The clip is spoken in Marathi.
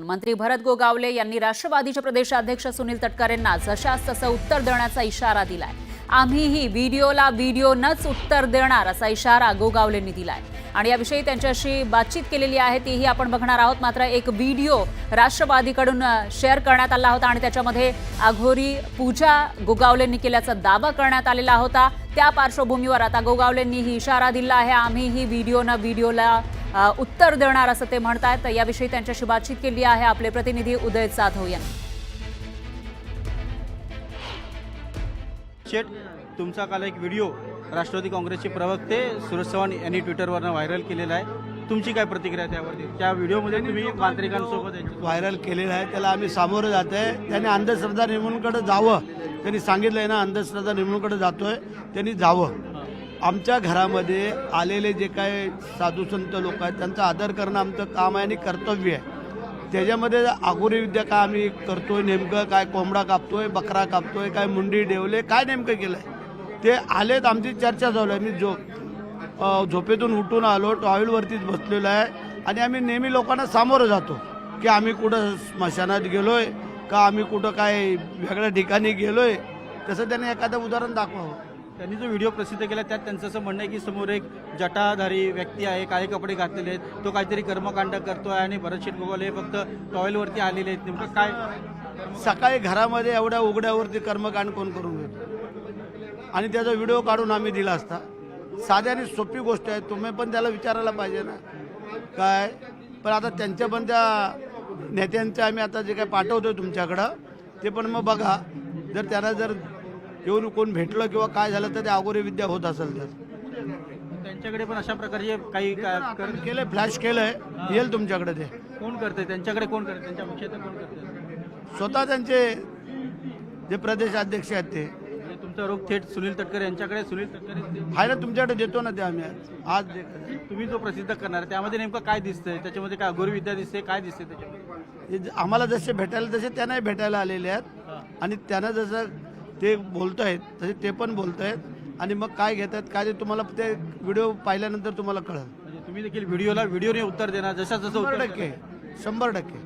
मंत्री भरत गोगावले यांनी राष्ट्रवादीचे प्रदेशाध्यक्ष सुनील तटकरेंना जशास तसं उत्तर देण्याचा इशारा दिलाय। आम्हीही व्हिडिओनच उत्तर देणार असा इशारा गोगावलेंनी दिलाय आणि याविषयी त्यांच्याशी बातचीत केलेली आहे तीही आपण बघणार आहोत। मात्र एक व्हिडिओ राष्ट्रवादीकडून शेअर करण्यात आला होता आणि त्याच्यामध्ये अघोरी पूजा गोगावलेंनी केल्याचा दावा करण्यात आलेला होता। त्या पार्श्वभूमीवर आता गोगावलेंनी इशारा दिला आहे, आम्हीही व्हिडिओला उत्तर देणार असं ते म्हणतात। तर याविषयी त्यांच्याशी बातचीत केली आहे आपले प्रतिनिधी उदय जाधव यांनी। तुमचा काल एक व्हिडिओ राष्ट्रवादी काँग्रेसचे प्रवक्ते सुरेश चव्हाण यांनी ट्विटरवरनं व्हायरल केलेला आहे, तुमची काय प्रतिक्रिया त्यावरती? त्या व्हिडिओमध्ये तुम्ही मांत्रिकांसोबत व्हायरल केलेला आहे, त्याला आम्ही सामोरं जात आहे। त्यांनी अंधश्रद्धा निर्मूलनाकडे जावं, त्यांनी सांगितलंय ना अंधश्रद्धा निर्मूलनाकडे जातोय, त्यांनी जावं। आमच्या घरामध्ये आलेले जे काय साधू संत लोक आहेत त्यांचा आदर करणं आमचं काम आहे आणि कर्तव्य आहे। त्याच्यामध्ये अघोरी विद्या काय आम्ही करतोय, नेमकं काय कोंबडा कापतोय, बकरा कापतोय, काय मुंडी डेवले, काय नेमकं केलं आहे ते आलेत। आमची चर्चा चालू आहे। मी झोपेतून उठून आलो, टॉयलवरतीच बसलेलो आहे आणि आम्ही नेहमी लोकांना सामोरं जातो की आम्ही कुठं स्मशानात गेलोय का आम्ही कुठं काय वेगळ्या ठिकाणी गेलोय, तसं त्यांनी एखादं उदाहरण दाखवावं। त्यांनी जो व्हिडिओ प्रसिद्ध केला त्यात त्यांचं असं म्हणणं आहे की समोर एक जटाधारी व्यक्ती आहे, काळे कपडे घातलेले आहेत, तो काहीतरी कर्मकांड करतोय आणि भरत गोगावले फक्त टॉयलवरती आलेले आहेत। नेमकं काय? सकाळी घरामध्ये एवढ्या उघड्यावरती कर्मकांड कोण करून घेतो आणि त्याचा व्हिडिओ काढून आम्ही दिला असता। साधी आणि सोपी गोष्ट आहे, तुम्ही पण त्याला विचारायला पाहिजे ना काय। पण आता त्यांच्या पण त्या नेत्यांचं आम्ही आता जे काय पाठवतोय तुमच्याकडं ते पण मग बघा, जर त्यांना जर येऊन कोण भेटलं किंवा काय झालं तर ते अघोरी विद्या होत असेल तर त्यांच्याकडे पण अशा प्रकारचे काही केलंय, फ्लॅश केलंय, येईल तुमच्याकडे। ते कोण करते? त्यांच्याकडे कोण करते? त्यांच्या पक्षात कोण करते? स्वतः त्यांचे जे प्रदेशाध्यक्ष आहेत ते। तुमचा रोग थेट सुनील तटकरे यांच्याकडे? सुनील तटकरे आहे ना, तुमच्याकडे देतो ना ते आम्ही आज तुम्ही जो प्रसिद्ध करणार त्यामध्ये नेमकं काय दिसतंय? त्याच्यामध्ये काय अघोरी विद्या दिसते, काय दिसते त्याच्यामध्ये? आम्हाला जसे भेटायला तसे त्यांनाही भेटायला आलेले आहेत आणि त्यांना जसं ते बोलत आहेत तसे ते पण बोलत आहेत आणि मग काय घेतात काय ते तुम्हाला ते व्हिडिओ पाहिल्यानंतर तुम्हाला कळेल। तुम्ही देखील व्हिडिओने उत्तर देणार जसं 100%